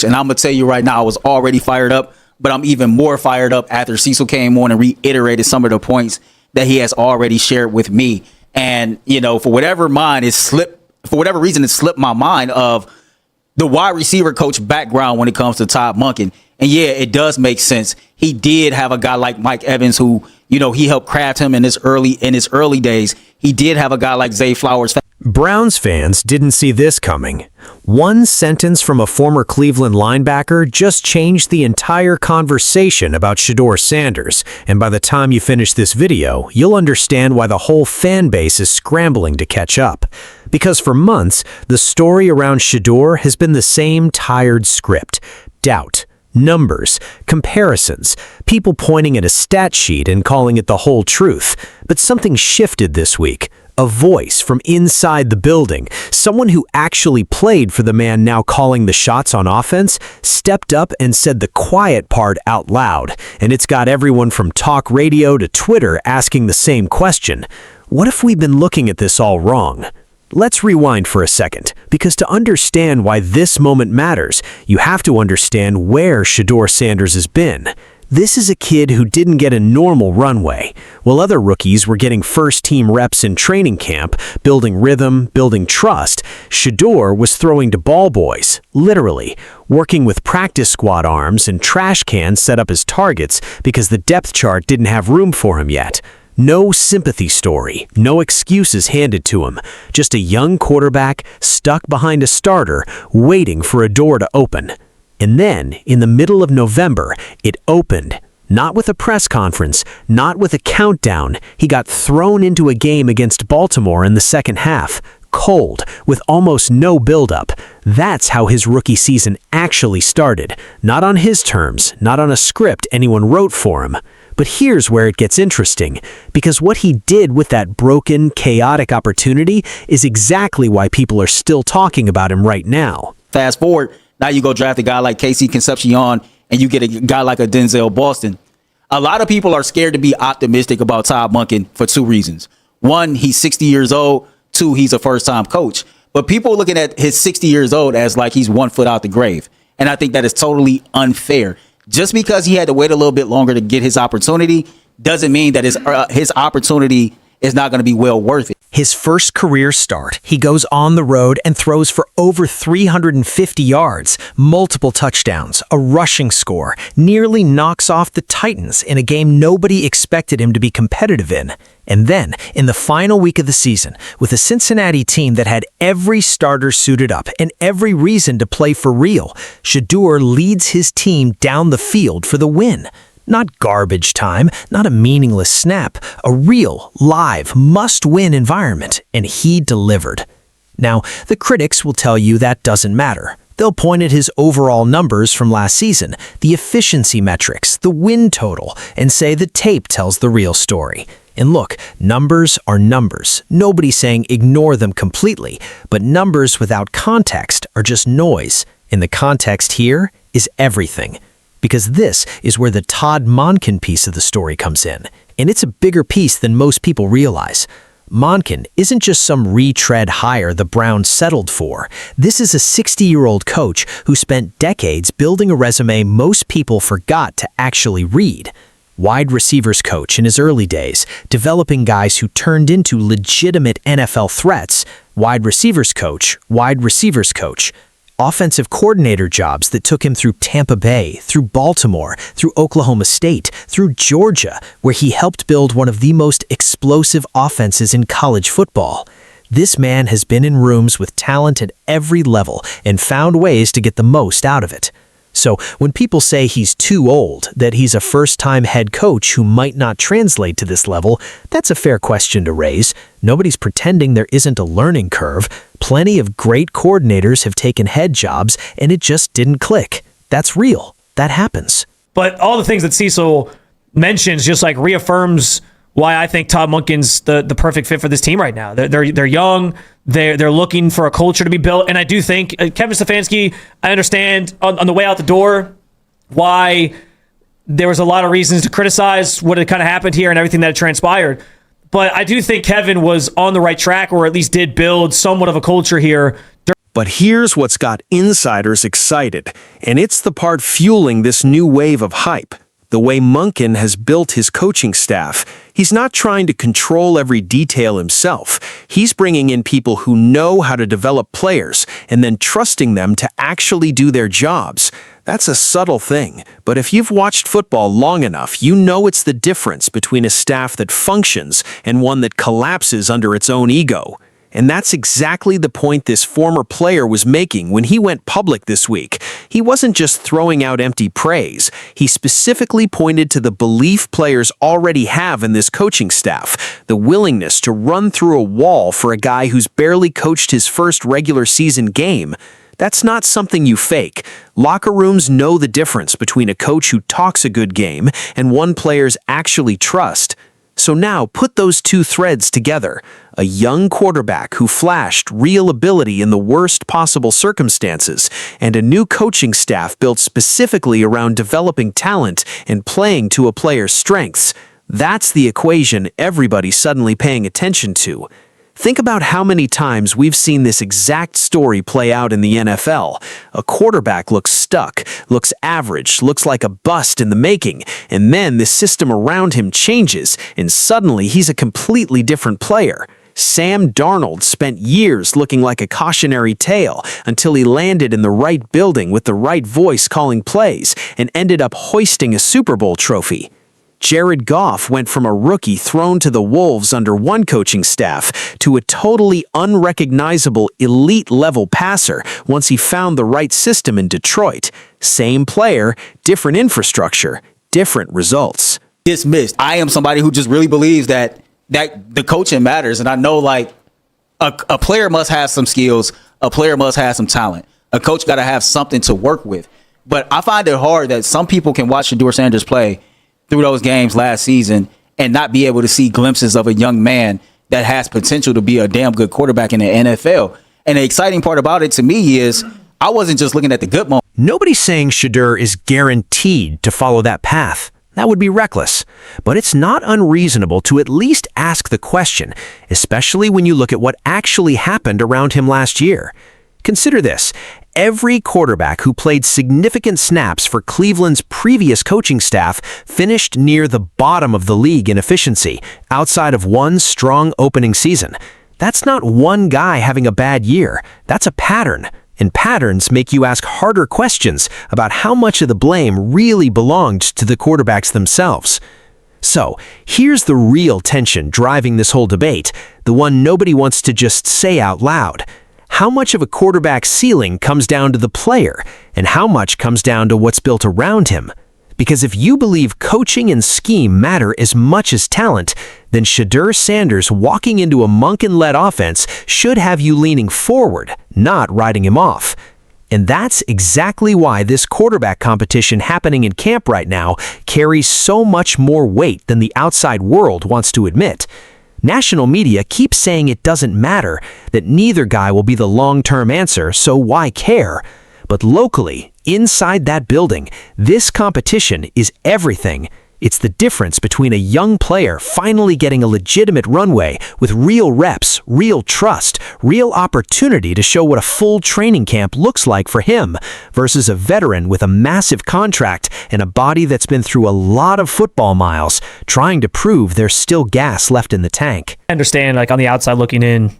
And I'm going to tell you right now, I was already fired up, but I'm even more fired up after Cecil came on and reiterated some of the points that he has already shared with me. And, for whatever reason, it slipped my mind of the wide receiver coach background when it comes to Todd Monken. And yeah, it does make sense. He did have a guy like Mike Evans who, he helped craft him in his early days. He did have a guy like Zay Flowers. Browns fans didn't see this coming. One sentence from a former Cleveland linebacker just changed the entire conversation about Shedeur Sanders, and by the time you finish this video, you'll understand why the whole fan base is scrambling to catch up. Because for months, the story around Shedeur has been the same tired script: doubt, numbers, comparisons, people pointing at a stat sheet and calling it the whole truth. But something shifted this week. A voice from inside the building, someone who actually played for the man now calling the shots on offense, stepped up and said the quiet part out loud. And it's got everyone from talk radio to Twitter asking the same question. What if we've been looking at this all wrong? Let's rewind for a second, because to understand why this moment matters, you have to understand where Shedeur Sanders has been. This is a kid who didn't get a normal runway. While other rookies were getting first-team reps in training camp, building rhythm, building trust, Shedeur was throwing to ball boys, literally, working with practice squad arms and trash cans set up as targets because the depth chart didn't have room for him yet. No sympathy story, no excuses handed to him, just a young quarterback stuck behind a starter, waiting for a door to open. And then, in the middle of November, it opened. Not with a press conference, not with a countdown. He got thrown into a game against Baltimore in the second half. Cold, with almost no build-up. That's how his rookie season actually started. Not on his terms, not on a script anyone wrote for him. But here's where it gets interesting, because what he did with that broken, chaotic opportunity is exactly why people are still talking about him right now. Fast forward, now you go draft a guy like Casey Concepcion and you get a guy like a Denzel Boston. A lot of people are scared to be optimistic about Todd Monken for two reasons. One, he's 60 years old. Two, he's a first-time coach. But people are looking at his 60 years old as like he's 1 foot out the grave. And I think that is totally unfair. Just because he had to wait a little bit longer to get his opportunity doesn't mean that his opportunity is not going to be well worth it. His first career start, he goes on the road and throws for over 350 yards, multiple touchdowns, a rushing score, nearly knocks off the Titans in a game nobody expected him to be competitive in. And then, in the final week of the season, with a Cincinnati team that had every starter suited up and every reason to play for real, Shedeur leads his team down the field for the win. Not garbage time, not a meaningless snap, a real, live, must-win environment, and he delivered. Now, the critics will tell you that doesn't matter. They'll point at his overall numbers from last season, the efficiency metrics, the win total, and say the tape tells the real story. And look, numbers are numbers. Nobody's saying ignore them completely, but numbers without context are just noise. And the context here is everything. Because this is where the Todd Monken piece of the story comes in. And it's a bigger piece than most people realize. Monkin isn't just some retread hire the Browns settled for. This is a 60-year-old coach who spent decades building a resume most people forgot to actually read. Wide receivers coach in his early days, developing guys who turned into legitimate NFL threats. Wide receivers coach. Offensive coordinator jobs that took him through Tampa Bay, through Baltimore, through Oklahoma State, through Georgia, where he helped build one of the most explosive offenses in college football. This man has been in rooms with talent at every level and found ways to get the most out of it. So when people say he's too old, that he's a first-time head coach who might not translate to this level, that's a fair question to raise. Nobody's pretending there isn't a learning curve. Plenty of great coordinators have taken head jobs, and it just didn't click. That's real. That happens. But all the things that Cecil mentions just like reaffirms why I think Todd Monken's the perfect fit for this team right now. They're young. They're looking for a culture to be built. And I do think Kevin Stefanski, I understand on the way out the door why there was a lot of reasons to criticize what had kind of happened here and everything that had transpired. But I do think Kevin was on the right track, or at least did build somewhat of a culture here. But here's what's got insiders excited, and it's the part fueling this new wave of hype. The way Monkin has built his coaching staff. He's not trying to control every detail himself. He's bringing in people who know how to develop players and then trusting them to actually do their jobs. That's a subtle thing, but if you've watched football long enough, you know it's the difference between a staff that functions and one that collapses under its own ego. And that's exactly the point this former player was making when he went public this week. He wasn't just throwing out empty praise. He specifically pointed to the belief players already have in this coaching staff, the willingness to run through a wall for a guy who's barely coached his first regular season game. That's not something you fake. Locker rooms know the difference between a coach who talks a good game and one players actually trust. So now put those two threads together. A young quarterback who flashed real ability in the worst possible circumstances, and a new coaching staff built specifically around developing talent and playing to a player's strengths. That's the equation everybody's suddenly paying attention to. Think about how many times we've seen this exact story play out in the NFL. A quarterback looks stuck, looks average, looks like a bust in the making, and then the system around him changes, and suddenly he's a completely different player. Sam Darnold spent years looking like a cautionary tale until he landed in the right building with the right voice calling plays and ended up hoisting a Super Bowl trophy. Jared Goff went from a rookie thrown to the wolves under one coaching staff to a totally unrecognizable elite-level passer once he found the right system in Detroit. Same player, different infrastructure, different results. Dismissed. I am somebody who just really believes that the coaching matters, and I know like a player must have some skills, a player must have some talent. A coach got to have something to work with. But I find it hard that some people can watch Shedeur Sanders play through those games last season and not be able to see glimpses of a young man that has potential to be a damn good quarterback in the NFL. And the exciting part about it to me is I wasn't just looking at the good moments. Nobody's saying Shedeur is guaranteed to follow that path. That would be reckless. But it's not unreasonable to at least ask the question, especially when you look at what actually happened around him last year. Consider this. Every quarterback who played significant snaps for Cleveland's previous coaching staff finished near the bottom of the league in efficiency, outside of one strong opening season. That's not one guy having a bad year. That's a pattern. And patterns make you ask harder questions about how much of the blame really belonged to the quarterbacks themselves. So, here's the real tension driving this whole debate, the one nobody wants to just say out loud. How much of a quarterback's ceiling comes down to the player, and how much comes down to what's built around him? Because if you believe coaching and scheme matter as much as talent, then Shedeur Sanders walking into a Monkin-led offense should have you leaning forward, not writing him off. And that's exactly why this quarterback competition happening in camp right now carries so much more weight than the outside world wants to admit. National media keeps saying it doesn't matter, that neither guy will be the long-term answer, so why care? But locally, inside that building, this competition is everything. It's the difference between a young player finally getting a legitimate runway with real reps, real trust, real opportunity to show what a full training camp looks like for him, versus a veteran with a massive contract and a body that's been through a lot of football miles, trying to prove there's still gas left in the tank. I understand, like on the outside looking in,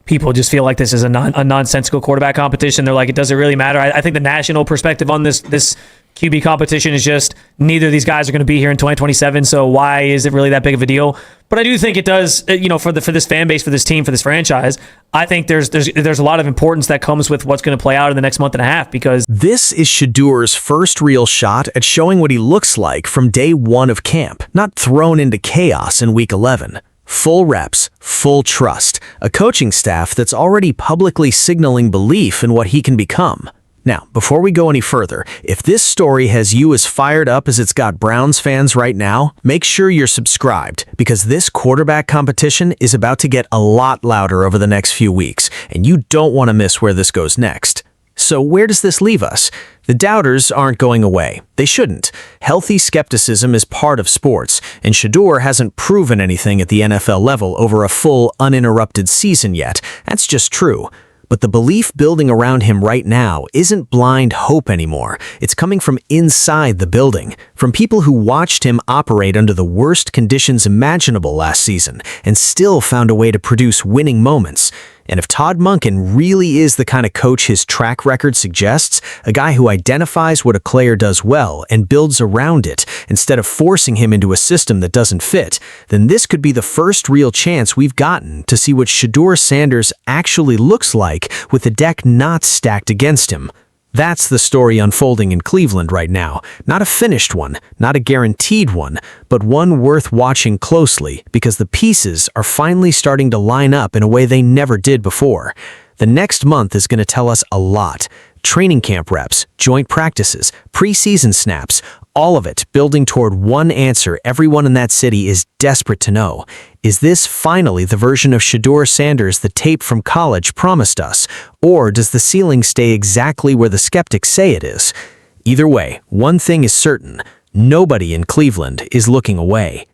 people just feel like this is a nonsensical quarterback competition. They're like, it doesn't really matter. I think the national perspective on this QB competition is just neither of these guys are going to be here in 2027, so why is it really that big of a deal? But I do think it does, for this fan base, for this team, for this franchise. I think there's a lot of importance that comes with what's going to play out in the next month and a half, because this is Shedeur's first real shot at showing what he looks like from day one of camp, not thrown into chaos in week 11. Full reps, full trust, a coaching staff that's already publicly signaling belief in what he can become. Now, before we go any further, if this story has you as fired up as it's got Browns fans right now, make sure you're subscribed, because this quarterback competition is about to get a lot louder over the next few weeks, and you don't want to miss where this goes next. So where does this leave us? The doubters aren't going away. They shouldn't. Healthy skepticism is part of sports, and Shedeur hasn't proven anything at the NFL level over a full, uninterrupted season yet. That's just true. But the belief building around him right now isn't blind hope anymore. It's coming from inside the building, from people who watched him operate under the worst conditions imaginable last season and still found a way to produce winning moments. And if Todd Monken really is the kind of coach his track record suggests, a guy who identifies what a player does well and builds around it instead of forcing him into a system that doesn't fit, then this could be the first real chance we've gotten to see what Shedeur Sanders actually looks like with the deck not stacked against him. That's the story unfolding in Cleveland right now. Not a finished one, not a guaranteed one, but one worth watching closely because the pieces are finally starting to line up in a way they never did before. The next month is going to tell us a lot. Training camp reps, joint practices, preseason snaps, all of it building toward one answer everyone in that city is desperate to know. Is this finally the version of Shedeur Sanders the tape from college promised us? Or does the ceiling stay exactly where the skeptics say it is? Either way, one thing is certain. Nobody in Cleveland is looking away.